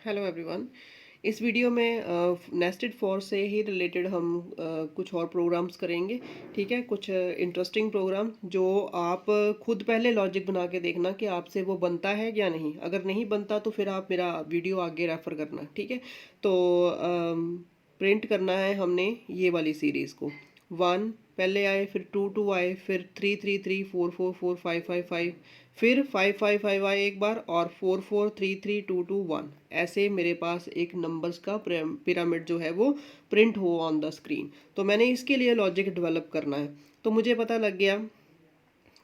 Hello everyone. इस video में nested for से ही रिलेटेड हम कुछ और प्रोग्राम्स करेंगे। ठीक है, कुछ इंटरेस्टिंग प्रोग्राम जो आप खुद पहले लॉजिक बना के देखना कि आपसे वो बनता है या नहीं। अगर नहीं बनता तो फिर आप मेरा वीडियो आगे रेफर करना। ठीक है, तो प्रिंट करना है हमने ये वाली सीरीज़ को। वन पहले आए, फिर टू आए, फिर three three three, four four four, five five five, फिर फाइव फाइव फाइव आए एक बार, और four four three three two two one. ऐसे मेरे पास एक नंबर्स का पिरामिड जो है वो प्रिंट हो ऑन द स्क्रीन। तो मैंने इसके लिए लॉजिक डेवलप करना है। तो मुझे पता लग गया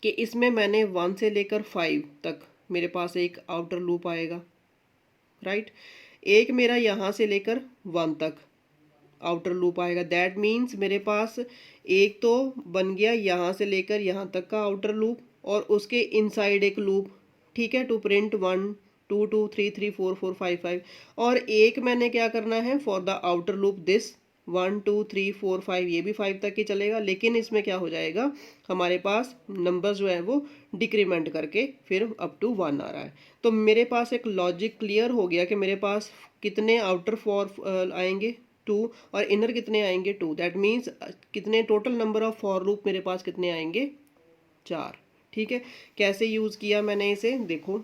कि इसमें मैंने वन से लेकर फाइव तक मेरे पास एक आउटर लूप आएगा, राइट। एक मेरा यहाँ से लेकर वन तक आउटर लूप आएगा। दैट मीन्स मेरे पास एक तो बन गया यहाँ से लेकर यहाँ तक का आउटर लूप, और उसके इनसाइड एक लूप। ठीक है, to print one two two three three four four five five. और एक मैंने क्या करना है for the outer loop this one two three four five, ये भी फाइव तक ही चलेगा, लेकिन इसमें क्या हो जाएगा, हमारे पास नंबर्स जो है वो डिक्रीमेंट करके फिर अप टू वन आ रहा है। तो मेरे पास एक लॉजिक क्लियर हो गया कि मेरे पास कितने आउटर फॉर आएंगे, टू, और इनर कितने आएंगे, टू। दैट मीन्स कितने total number of for loop मेरे पास कितने आएंगे, चार। ठीक है, कैसे यूज़ किया मैंने इसे देखो।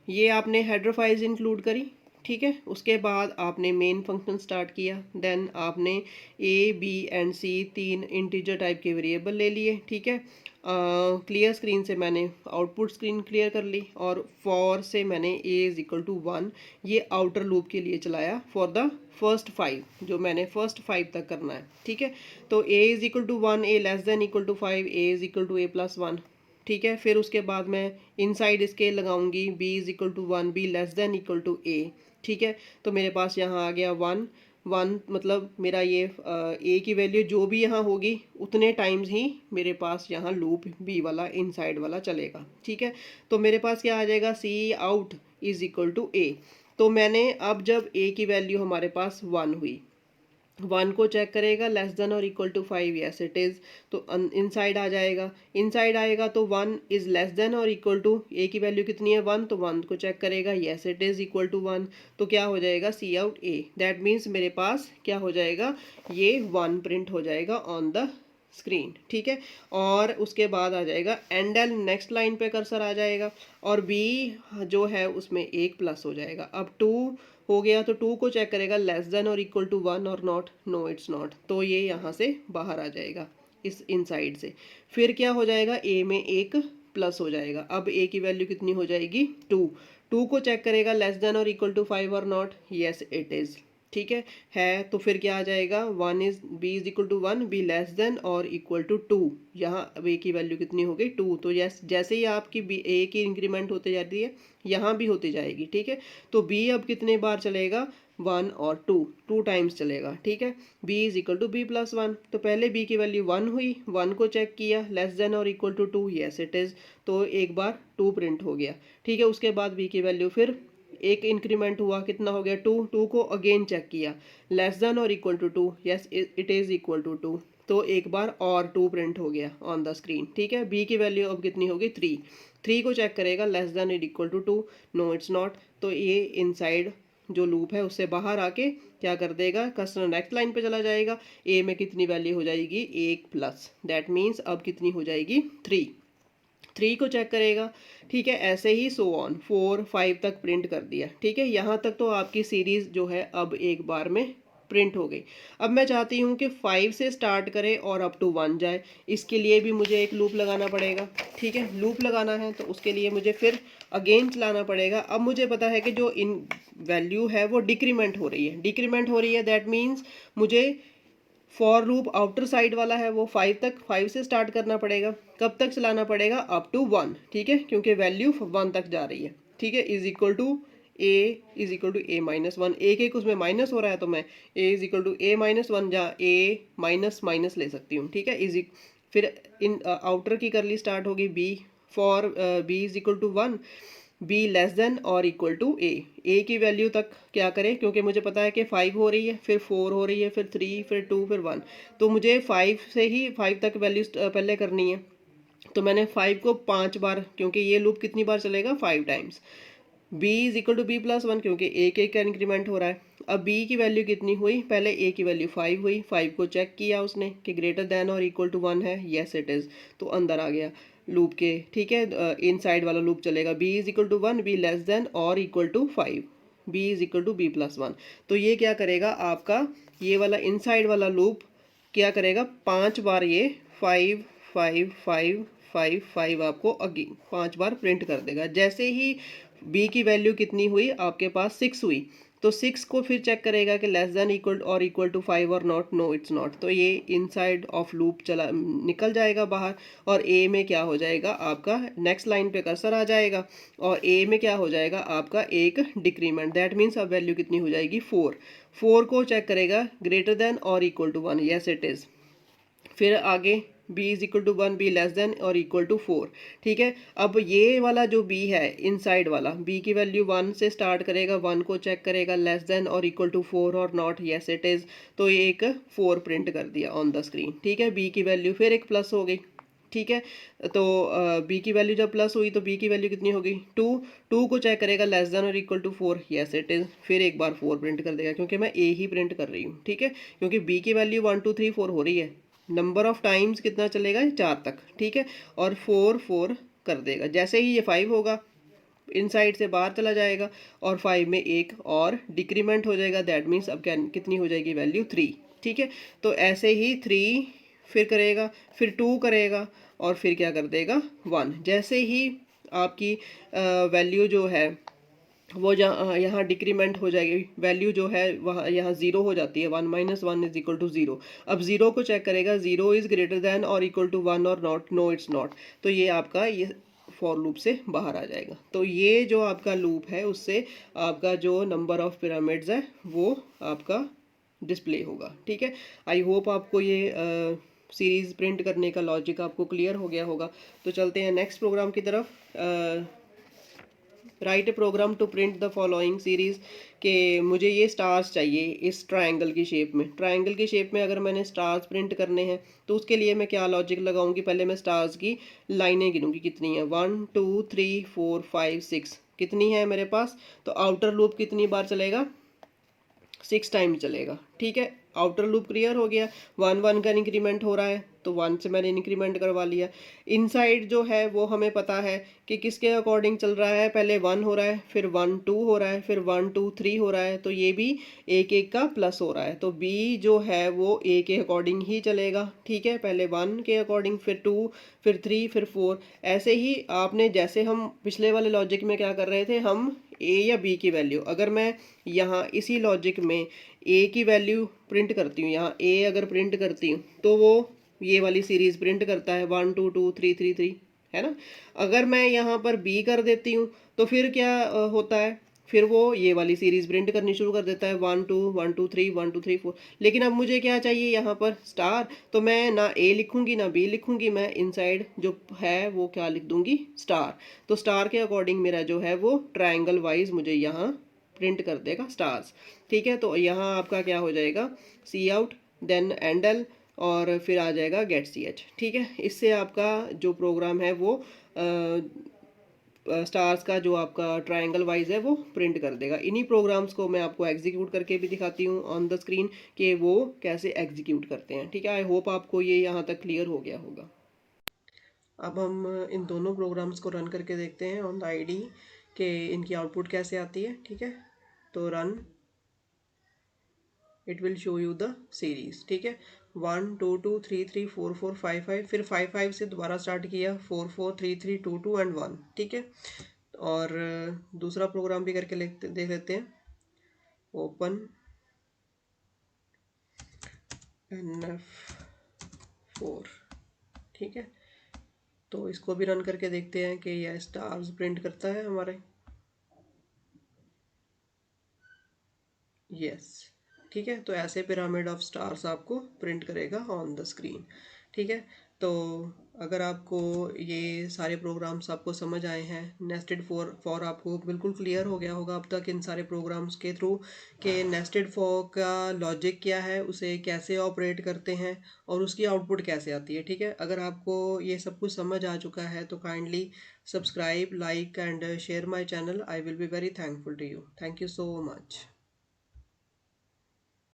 ये आपने हेडर फाइल्स इंक्लूड करी। ठीक है, उसके बाद आपने मेन फंक्शन स्टार्ट किया। देन आपने ए बी एंड सी तीन इंटीजर टाइप के वेरिएबल ले लिए। ठीक है, क्लियर स्क्रीन से मैंने आउटपुट स्क्रीन क्लियर कर ली, और फॉर से मैंने ए इज इक्वल टू वन ये आउटर लूप के लिए चलाया फॉर द फर्स्ट फाइव, जो मैंने फर्स्ट फाइव तक करना है। ठीक है, तो a is equal to one, a less than equal to five, a is equal to a plus one. ठीक है, फिर उसके बाद मैं इनसाइड इसके लगाऊंगी b is equal to one, B less than equal to a. ठीक है, तो मेरे पास यहाँ आ गया वन वन, मतलब मेरा ये ए की वैल्यू जो भी यहाँ होगी उतने टाइम्स ही मेरे पास यहाँ लूप बी वाला इनसाइड वाला चलेगा। ठीक है, तो मेरे पास क्या आ जाएगा, cout is equal to a. तो मैंने अब जब ए की वैल्यू हमारे पास वन हुई, वन को चेक करेगा लेस देन और equal to five, yes it is. तो इनसाइड आ जाएगा, इनसाइड आएगा तो वन इज़ लेस देन और इक्वल टू ए की वैल्यू कितनी है, वन, तो वन को चेक करेगा, yes it is equal to one. तो क्या हो जाएगा, cout a. That means मेरे पास क्या हो जाएगा, ये वन प्रिंट हो जाएगा ऑन द स्क्रीन। ठीक है, और उसके बाद आ जाएगा एंड एल, नेक्स्ट लाइन पे कर्सर आ जाएगा, और बी जो है उसमें एक प्लस हो जाएगा। अब टू हो गया तो टू को चेक करेगा लेस देन और इक्वल टू वन और नॉट, नो इट्स नॉट, तो ये यहाँ से बाहर आ जाएगा इस इनसाइड से। फिर क्या हो जाएगा, ए में एक प्लस हो जाएगा। अब ए की वैल्यू कितनी हो जाएगी, टू। टू को चेक करेगा लेस देन और इक्वल टू फाइव और नॉट, यस इट इज़। ठीक है तो फिर क्या आ जाएगा, one is B is equal to one, B less than और इक्वल टू टू। यहाँ अब ए की वैल्यू कितनी हो गई, टू। तो यस, जैसे ही आपकी बी ए की इंक्रीमेंट होते जाती है यहाँ भी होती जाएगी। ठीक है, तो बी अब कितने बार चलेगा, वन और टू, टू टाइम्स चलेगा। ठीक है, B is equal to B plus one. तो पहले बी की वैल्यू वन हुई, वन को चेक किया लेस देन और equal to two, yes it is. तो एक बार टू प्रिंट हो गया। ठीक है, उसके बाद बी की वैल्यू फिर एक इंक्रीमेंट हुआ, कितना हो गया, टू। टू को अगेन चेक किया लेस देन और equal to two, yes it is equal to two. तो एक बार और टू प्रिंट हो गया ऑन द स्क्रीन। ठीक है, बी की वैल्यू अब कितनी होगी, थ्री। थ्री को चेक करेगा लेस देन और equal to two, no it's not. तो ये इनसाइड जो लूप है उससे बाहर आके क्या कर देगा, कस्टमर नेक्स्ट लाइन पे चला जाएगा। ए में कितनी वैल्यू हो जाएगी, एक प्लस। दैट मीन्स अब कितनी हो जाएगी, थ्री। थ्री को चेक करेगा। ठीक है, ऐसे ही सो ऑन फोर फाइव तक प्रिंट कर दिया। ठीक है, यहाँ तक तो आपकी सीरीज़ जो है अब एक बार में प्रिंट हो गई। अब मैं चाहती हूँ कि फाइव से स्टार्ट करे और अप टू वन जाए। इसके लिए भी मुझे एक लूप लगाना पड़ेगा। ठीक है, लूप लगाना है तो उसके लिए मुझे फिर अगेन चलाना पड़ेगा। अब मुझे पता है कि जो इन वैल्यू है वो डिक्रीमेंट हो रही है, डिक्रीमेंट हो रही है। दैट मीन्स मुझे फॉर लूप आउटर साइड वाला है वो फाइव तक, फाइव से स्टार्ट करना पड़ेगा। कब तक चलाना पड़ेगा, अप टू वन। ठीक है, क्योंकि वैल्यू वन तक जा रही है। ठीक है, is equal to a is equal to a minus one, एक एक उसमें माइनस हो रहा है तो मैं a is equal to a minus one, जहाँ ए माइनस माइनस ले सकती हूँ। ठीक है, फिर इन आउटर की करली स्टार्ट होगी B, for B is equal to one, B less than और इक्वल टू ए की वैल्यू तक क्या करें, क्योंकि मुझे पता है कि फाइव हो रही है, फिर फोर हो रही है, फिर थ्री, फिर टू, फिर वन। तो मुझे फाइव से ही फाइव तक वैल्यू पहले करनी है। तो मैंने फाइव को पाँच बार, क्योंकि ये लूप कितनी बार चलेगा, five times. b is equal to B plus one, क्योंकि एक एक का इंक्रीमेंट हो रहा है। अब b की वैल्यू कितनी हुई, पहले a की वैल्यू 5 हुई, 5 को चेक किया उसने कि ग्रेटर देन और इक्वल टू 1 है, येस इट इज़, तो अंदर आ गया लूप के, ठीक है, इनसाइड वाला लूप चलेगा, b is equal to 1, b less than और equal to 5, b is equal to B plus one. तो ये क्या करेगा आपका, ये वाला इनसाइड वाला लूप क्या करेगा, 5 बार ये 5 5 5 5 5 आपको अगेन 5 बार प्रिंट कर देगा। जैसे ही b की वैल्यू कितनी हुई आपके पास 6 हुई, तो 6 को फिर चेक करेगा कि लेस देन इक्वल और इक्वल टू 5 और नॉट, नो इट्स नॉट, तो ये इनसाइड ऑफ लूप चला निकल जाएगा बाहर, और a में क्या हो जाएगा आपका, नेक्स्ट लाइन पे कर्सर आ जाएगा, और a में क्या हो जाएगा आपका एक डिक्रीमेंट, दैट मीन्स अब वैल्यू कितनी हो जाएगी 4, 4 को चेक करेगा ग्रेटर देन और equal to 1, yes it is, फिर आगे b is equal to 1, b less than और इक्वल टू 4, ठीक है। अब ये वाला जो b है इनसाइड वाला, b की वैल्यू 1 से स्टार्ट करेगा, 1 को चेक करेगा लेस देन और इक्वल टू 4 और नॉट, येस इट इज़, तो ये एक 4 प्रिंट कर दिया ऑन द स्क्रीन, ठीक है। b की वैल्यू फिर एक प्लस हो गई, ठीक है। तो b की वैल्यू जब प्लस हुई तो b की वैल्यू कितनी होगी 2, 2 को चेक करेगा लेस देन और equal to 4, yes it is, फिर एक बार 4 प्रिंट कर देगा, क्योंकि मैं a ही प्रिंट कर रही हूँ, ठीक है, क्योंकि b की वैल्यू 1 2 3 4 हो रही है, नंबर ऑफ टाइम्स कितना चलेगा 4 तक, ठीक है, और 4 4 कर देगा। जैसे ही ये 5 होगा इनसाइड से बाहर चला जाएगा, और 5 में एक और डिक्रीमेंट हो जाएगा, दैट मीन्स अब क्या कितनी हो जाएगी वैल्यू 3, ठीक है। तो ऐसे ही 3 फिर करेगा, फिर 2 करेगा, और फिर क्या कर देगा 1। जैसे ही आपकी वैल्यू जो है वो जहाँ यहाँ डिक्रीमेंट हो जाएगी, वैल्यू जो है वहाँ यहाँ ज़ीरो हो जाती है, 1 माइनस 1 इज इक्वल टू 0। अब ज़ीरो को चेक करेगा, ज़ीरो इज़ ग्रेटर दैन और इक्वल टू 1 और नॉट, नो इट्स नॉट, तो ये आपका ये फॉर लूप से बाहर आ जाएगा। तो ये जो आपका लूप है उससे आपका जो नंबर ऑफ पिरामिड्स है वो आपका डिस्प्ले होगा, ठीक है। आई होप आपको ये सीरीज़ प्रिंट करने का लॉजिक आपको क्लियर हो गया होगा। तो चलते हैं नेक्स्ट प्रोग्राम की तरफ। Write a program to print the following series, के मुझे ये स्टार्स चाहिए इस ट्रायंगल की शेप में, ट्रायंगल की शेप में अगर मैंने स्टार्स प्रिंट करने हैं तो उसके लिए मैं क्या लॉजिक लगाऊंगी, पहले मैं स्टार्स की लाइनें गिनूंगी कितनी है, 1 2 3 4 5 6 कितनी है मेरे पास, तो आउटर लूप कितनी बार चलेगा 6 टाइम चलेगा, ठीक है। आउटर लूप क्लियर हो गया, 1 1 का इंक्रीमेंट हो रहा है तो 1 से मैंने इंक्रीमेंट करवा लिया। इनसाइड जो है वो हमें पता है कि किसके अकॉर्डिंग चल रहा है, पहले 1 हो रहा है, फिर 1 2 हो रहा है, फिर 1 2 3 हो रहा है, तो ये भी एक एक का प्लस हो रहा है, तो b जो है वो a के अकॉर्डिंग ही चलेगा, ठीक है, पहले 1 के अकॉर्डिंग, फिर 2, फिर 3, फिर 4। ऐसे ही आपने जैसे हम पिछले वाले लॉजिक में क्या कर रहे थे, हम a या b की वैल्यू, अगर मैं यहाँ इसी लॉजिक में a की वैल्यू प्रिंट करती हूँ, यहाँ a अगर प्रिंट करती हूँ तो वो ये वाली सीरीज प्रिंट करता है 1 2 2 3 3 3, है ना। अगर मैं यहाँ पर b कर देती हूँ तो फिर क्या होता है, फिर वो ये वाली सीरीज प्रिंट करनी शुरू कर देता है 1 2 1 2 3 1 2 3 4। लेकिन अब मुझे क्या चाहिए यहाँ पर स्टार, तो मैं ना a लिखूंगी ना b लिखूंगी, मैं इनसाइड जो है वो क्या लिख दूंगी स्टार, तो स्टार के अकॉर्डिंग मेरा जो है वो ट्रायंगल वाइज मुझे यहाँ प्रिंट कर देगा स्टार्स, ठीक है। तो यहाँ आपका क्या हो जाएगा सी आउट देन एंडल और फिर आ जाएगा गेट सी एच, ठीक है। इससे आपका जो प्रोग्राम है वो स्टार्स का जो आपका ट्रायंगल वाइज है वो प्रिंट कर देगा। इन्हीं प्रोग्राम्स को मैं आपको एग्जीक्यूट करके भी दिखाती हूँ ऑन द स्क्रीन कि वो कैसे एग्जीक्यूट करते हैं, ठीक है। आई होप आपको ये यहाँ तक क्लियर हो गया होगा। अब हम इन दोनों प्रोग्राम्स को रन करके देखते हैं ऑन द आईडी कि इनकी आउटपुट कैसे आती है, ठीक है। तो run, it will show you the series, ठीक है। 1 2 2 3 3 4 4 5 5, फिर 5 5 से दोबारा स्टार्ट किया 4 4 3 3 2 2 एंड 1, ठीक है। और दूसरा प्रोग्राम भी करके देख लेते हैं, ओपन NF4, ठीक है। तो इसको भी रन करके देखते हैं कि यह स्टार्स प्रिंट करता है हमारे, यस, ठीक है। तो ऐसे पिरामिड ऑफ स्टार्स आपको प्रिंट करेगा ऑन द स्क्रीन, ठीक है। तो अगर आपको ये सारे प्रोग्राम्स आपको समझ आए हैं, नेस्टेड फॉर आपको बिल्कुल क्लियर हो गया होगा अब तक इन सारे प्रोग्राम्स के थ्रू कि नेस्टेड फॉर का लॉजिक क्या है, उसे कैसे ऑपरेट करते हैं और उसकी आउटपुट कैसे आती है। ठीक है, अगर आपको ये सब कुछ समझ आ चुका है तो kindly subscribe, like and share my channel. I will be very thankful to you. Thank you so much.